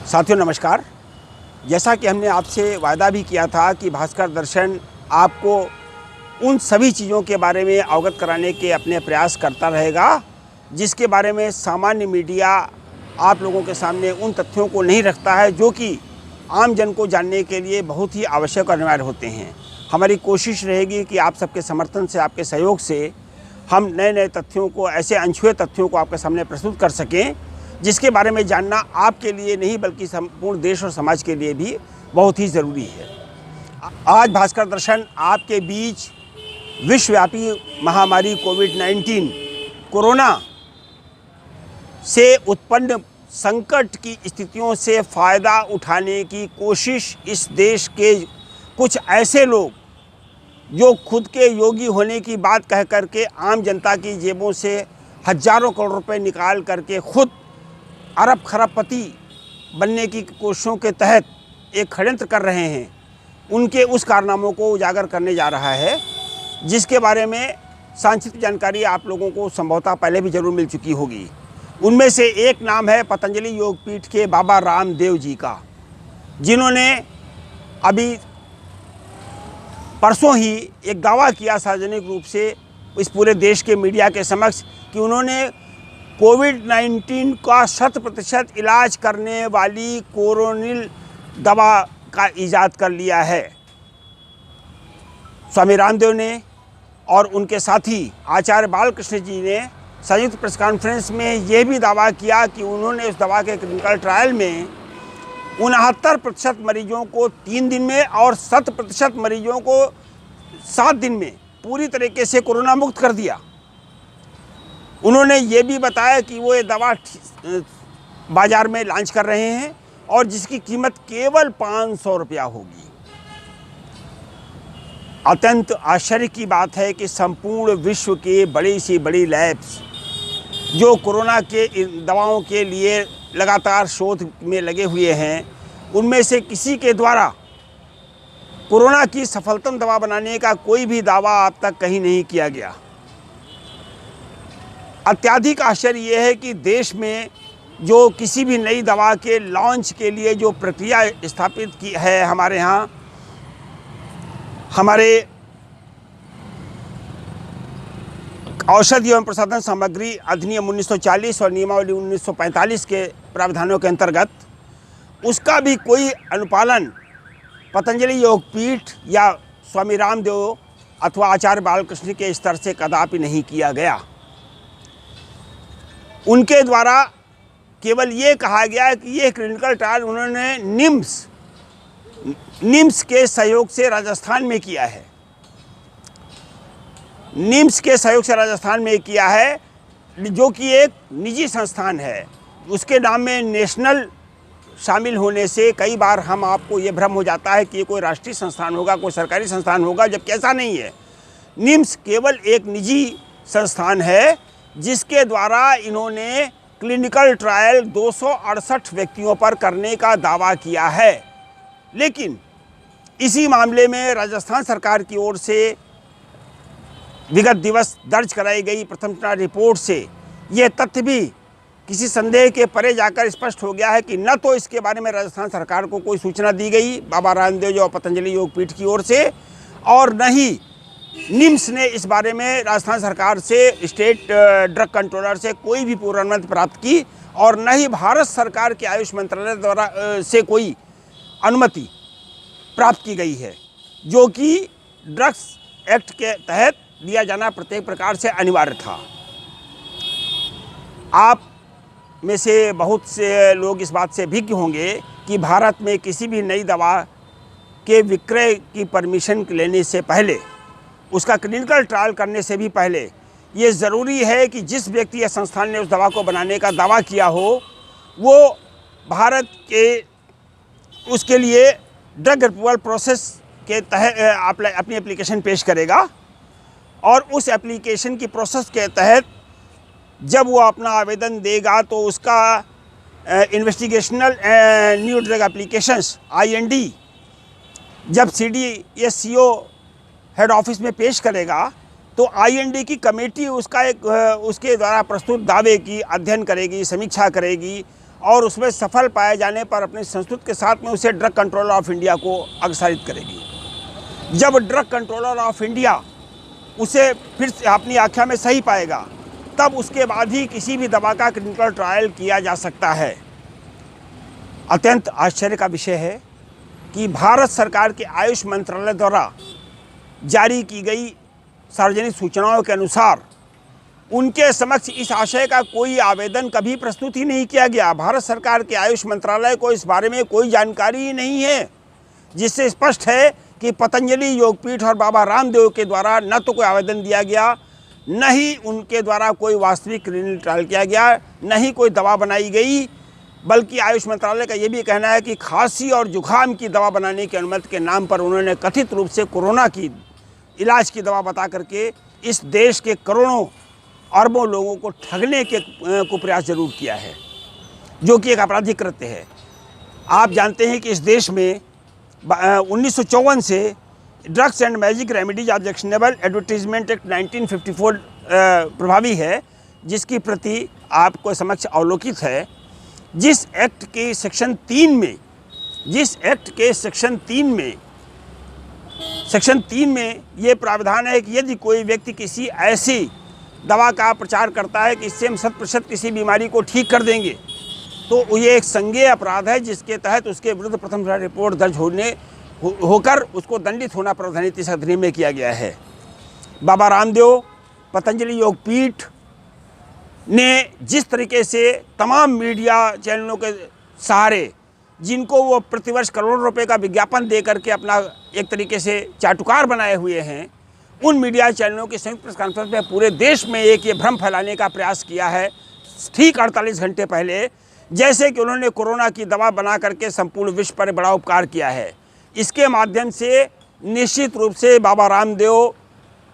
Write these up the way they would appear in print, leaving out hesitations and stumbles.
साथियों नमस्कार। जैसा कि हमने आपसे वायदा भी किया था कि भास्कर दर्शन आपको उन सभी चीज़ों के बारे में अवगत कराने के अपने प्रयास करता रहेगा जिसके बारे में सामान्य मीडिया आप लोगों के सामने उन तथ्यों को नहीं रखता है जो कि आम जन को जानने के लिए बहुत ही आवश्यक और अनिवार्य होते हैं। हमारी कोशिश रहेगी कि आप सबके समर्थन से, आपके सहयोग से हम नए नए तथ्यों को, ऐसे अनछुए तथ्यों को आपके सामने प्रस्तुत कर सकें जिसके बारे में जानना आपके लिए नहीं बल्कि संपूर्ण देश और समाज के लिए भी बहुत ही ज़रूरी है। आज भास्कर दर्शन आपके बीच विश्वव्यापी महामारी कोविड-19 कोरोना से उत्पन्न संकट की स्थितियों से फ़ायदा उठाने की कोशिश इस देश के कुछ ऐसे लोग जो खुद के योगी होने की बात कह करके आम जनता की जेबों से हज़ारों करोड़ रुपए निकाल करके खुद अरब खरबपति बनने की कोशिशों के तहत एक षड्यंत्र कर रहे हैं, उनके उस कारनामों को उजागर करने जा रहा है जिसके बारे में संक्षिप्त जानकारी आप लोगों को संभवतः पहले भी जरूर मिल चुकी होगी। उनमें से एक नाम है पतंजलि योगपीठ के बाबा रामदेव जी का, जिन्होंने अभी परसों ही एक दावा किया सार्वजनिक रूप से इस पूरे देश के मीडिया के समक्ष कि उन्होंने कोविड-19 का 100% इलाज करने वाली कोरोनिल दवा का इजाद कर लिया है। स्वामी रामदेव ने और उनके साथी आचार्य बालकृष्ण जी ने संयुक्त प्रेस कॉन्फ्रेंस में यह भी दावा किया कि उन्होंने उस दवा के क्लिनिकल ट्रायल में 69% मरीजों को 3 दिन में और 100% मरीजों को 7 दिन में पूरी तरीके से कोरोना मुक्त कर दिया। उन्होंने ये भी बताया कि वो ये दवा बाज़ार में लॉन्च कर रहे हैं और जिसकी कीमत केवल 500 रुपया होगी। अत्यंत आश्चर्य की बात है कि संपूर्ण विश्व के बड़ी से बड़ी लैब्स जो कोरोना के दवाओं के लिए लगातार शोध में लगे हुए हैं, उनमें से किसी के द्वारा कोरोना की सफलतम दवा बनाने का कोई भी दावा अब तक कहीं नहीं किया गया। अत्यधिक आश्चर्य ये है कि देश में जो किसी भी नई दवा के लॉन्च के लिए जो प्रक्रिया स्थापित की है हमारे यहाँ, हमारे औषधि एवं प्रसाधन सामग्री अधिनियम 1940 और नियमावली 1945 के प्रावधानों के अंतर्गत उसका भी कोई अनुपालन पतंजलि योगपीठ या स्वामी रामदेव अथवा आचार्य बालकृष्ण के स्तर से कदापि नहीं किया गया। उनके द्वारा केवल ये कहा गया कि ये क्लिनिकल ट्रायल उन्होंने निम्स के सहयोग से राजस्थान में किया है। निम्स के सहयोग से राजस्थान में किया है, जो कि एक निजी संस्थान है। उसके नाम में नेशनल शामिल होने से कई बार हम आपको ये भ्रम हो जाता है कि ये कोई राष्ट्रीय संस्थान होगा, कोई सरकारी संस्थान होगा, जबकि ऐसा नहीं है। निम्स केवल एक निजी संस्थान है जिसके द्वारा इन्होंने क्लिनिकल ट्रायल 268 व्यक्तियों पर करने का दावा किया है। लेकिन इसी मामले में राजस्थान सरकार की ओर से विगत दिवस दर्ज कराई गई प्रथम रिपोर्ट से यह तथ्य भी किसी संदेह के परे जाकर स्पष्ट हो गया है कि न तो इसके बारे में राजस्थान सरकार को कोई सूचना दी गई बाबा रामदेव जी और पतंजलि योगपीठ की ओर से, और न ही निम्स ने इस बारे में राजस्थान सरकार से, स्टेट ड्रग कंट्रोलर से कोई भी पूर्व अनुमति प्राप्त की, और न ही भारत सरकार के आयुष मंत्रालय द्वारा से कोई अनुमति प्राप्त की गई है, जो कि ड्रग्स एक्ट के तहत दिया जाना प्रत्येक प्रकार से अनिवार्य था। आप में से बहुत से लोग इस बात से भिज्ञ होंगे कि भारत में किसी भी नई दवा के विक्रय की परमिशन लेने से पहले, उसका क्लिनिकल ट्रायल करने से भी पहले ये ज़रूरी है कि जिस व्यक्ति या संस्थान ने उस दवा को बनाने का दावा किया हो वो भारत के उसके लिए ड्रग अप्रूवल प्रोसेस के तहत अपनी एप्लीकेशन पेश करेगा, और उस एप्लीकेशन की प्रोसेस के तहत जब वो अपना आवेदन देगा तो उसका investigational new drug applications IND जब CDSCO हेड ऑफिस में पेश करेगा तो IND की कमेटी उसका उसके द्वारा प्रस्तुत दावे की अध्ययन करेगी, समीक्षा करेगी और उसमें सफल पाए जाने पर अपने संस्कृत के साथ में उसे ड्रग कंट्रोलर ऑफ इंडिया को अग्रसारित करेगी। जब ड्रग कंट्रोलर ऑफ इंडिया उसे फिर से अपनी आख्या में सही पाएगा, तब उसके बाद ही किसी भी दवा का क्लिनिकल ट्रायल किया जा सकता है। अत्यंत आश्चर्य का विषय है कि भारत सरकार के आयुष मंत्रालय द्वारा जारी की गई सार्वजनिक सूचनाओं के अनुसार उनके समक्ष इस आशय का कोई आवेदन कभी प्रस्तुत ही नहीं किया गया। भारत सरकार के आयुष मंत्रालय को इस बारे में कोई जानकारी ही नहीं है, जिससे स्पष्ट है कि पतंजलि योगपीठ और बाबा रामदेव के द्वारा न तो कोई आवेदन दिया गया, न ही उनके द्वारा कोई वास्तविक क्लिनिकल ट्रायल किया गया, न ही कोई दवा बनाई गई। बल्कि आयुष मंत्रालय का ये भी कहना है कि खांसी और जुखाम की दवा बनाने की अनुमति के नाम पर उन्होंने कथित रूप से कोरोना की इलाज की दवा बता करके इस देश के करोड़ों अरबों लोगों को ठगने के को प्रयास जरूर किया है, जो कि एक आपराधिक कृत्य है। आप जानते हैं कि इस देश में 1954 से drugs and magic remedies objectionable advertisement act 1954 प्रभावी है, जिसकी प्रति आपको समक्ष अवलोकित है। जिस एक्ट के सेक्शन 3 में ये प्रावधान है कि यदि कोई व्यक्ति किसी ऐसी दवा का प्रचार करता है कि इससे हम 100% किसी बीमारी को ठीक कर देंगे, तो ये एक संज्ञेय अपराध है, जिसके तहत उसके विरुद्ध प्रथम रिपोर्ट दर्ज होकर उसको दंडित होना प्रावधान 30 अधिनियम में किया गया है। बाबा रामदेव पतंजलि योगपीठ ने जिस तरीके से तमाम मीडिया चैनलों के सहारे, जिनको वो प्रतिवर्ष करोड़ों रुपए का विज्ञापन दे करके अपना एक तरीके से चाटुकार बनाए हुए हैं, उन मीडिया चैनलों की संयुक्त प्रेस कॉन्फ्रेंस में पूरे देश में एक ये भ्रम फैलाने का प्रयास किया है ठीक 48 घंटे पहले, जैसे कि उन्होंने कोरोना की दवा बना करके संपूर्ण विश्व पर बड़ा उपकार किया है। इसके माध्यम से निश्चित रूप से बाबा रामदेव,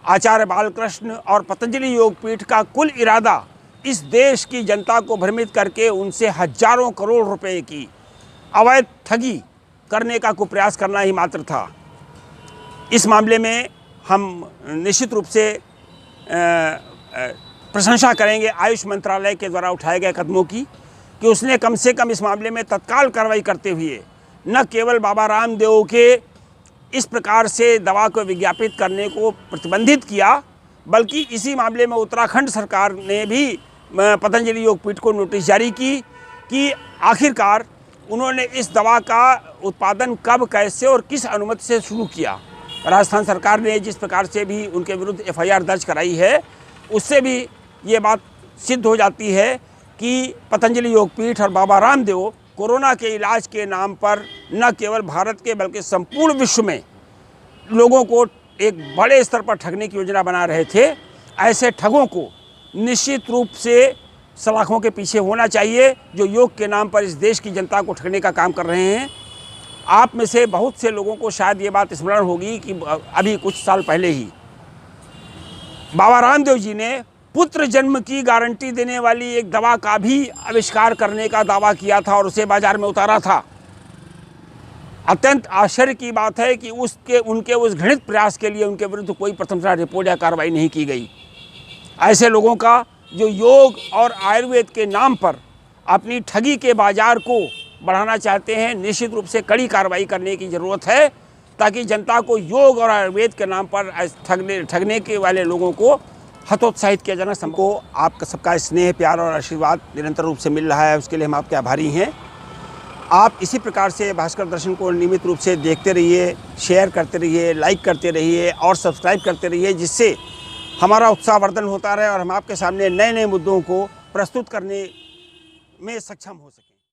आचार्य बालकृष्ण और पतंजलि योगपीठ का कुल इरादा इस देश की जनता को भ्रमित करके उनसे हजारों करोड़ रुपए की अवैध ठगी करने का कुप्रयास करना ही मात्र था। इस मामले में हम निश्चित रूप से प्रशंसा करेंगे आयुष मंत्रालय के द्वारा उठाए गए कदमों की, कि उसने कम से कम इस मामले में तत्काल कार्रवाई करते हुए न केवल बाबा रामदेव के इस प्रकार से दवा को विज्ञापित करने को प्रतिबंधित किया, बल्कि इसी मामले में उत्तराखंड सरकार ने भी पतंजलि योगपीठ को नोटिस जारी की कि आखिरकार उन्होंने इस दवा का उत्पादन कब, कैसे और किस अनुमति से शुरू किया। राजस्थान सरकार ने जिस प्रकार से भी उनके विरुद्ध FIR दर्ज कराई है, उससे भी ये बात सिद्ध हो जाती है कि पतंजलि योगपीठ और बाबा रामदेव कोरोना के इलाज के नाम पर न केवल भारत के बल्कि संपूर्ण विश्व में लोगों को एक बड़े स्तर पर ठगने की योजना बना रहे थे। ऐसे ठगों को निश्चित रूप से सलाखों के पीछे होना चाहिए, जो योग के नाम पर इस देश की जनता को ठगने का काम कर रहे हैं। आप में से बहुत से लोगों को शायद ये बात स्मरण होगी कि अभी कुछ साल पहले ही बाबा रामदेव जी ने पुत्र जन्म की गारंटी देने वाली एक दवा का भी आविष्कार करने का दावा किया था और उसे बाजार में उतारा था। अत्यंत आश्चर्य की बात है कि उनके उस घृणित प्रयास के लिए उनके विरुद्ध कोई प्रथम रिपोर्ट या कार्रवाई नहीं की गई। ऐसे लोगों का जो योग और आयुर्वेद के नाम पर अपनी ठगी के बाजार को बढ़ाना चाहते हैं, निश्चित रूप से कड़ी कार्रवाई करने की ज़रूरत है, ताकि जनता को योग और आयुर्वेद के नाम पर ठगने के वाले लोगों को हतोत्साहित किया जाना। सबको आपका सबका स्नेह, प्यार और आशीर्वाद निरंतर रूप से मिल रहा है, उसके लिए हम आपके आभारी हैं। आप इसी प्रकार से भास्कर दर्शन को नियमित रूप से देखते रहिए, शेयर करते रहिए, लाइक करते रहिए और सब्सक्राइब करते रहिए, जिससे हमारा उत्साहवर्धन होता रहे और हम आपके सामने नए नए मुद्दों को प्रस्तुत करने में सक्षम हो सके।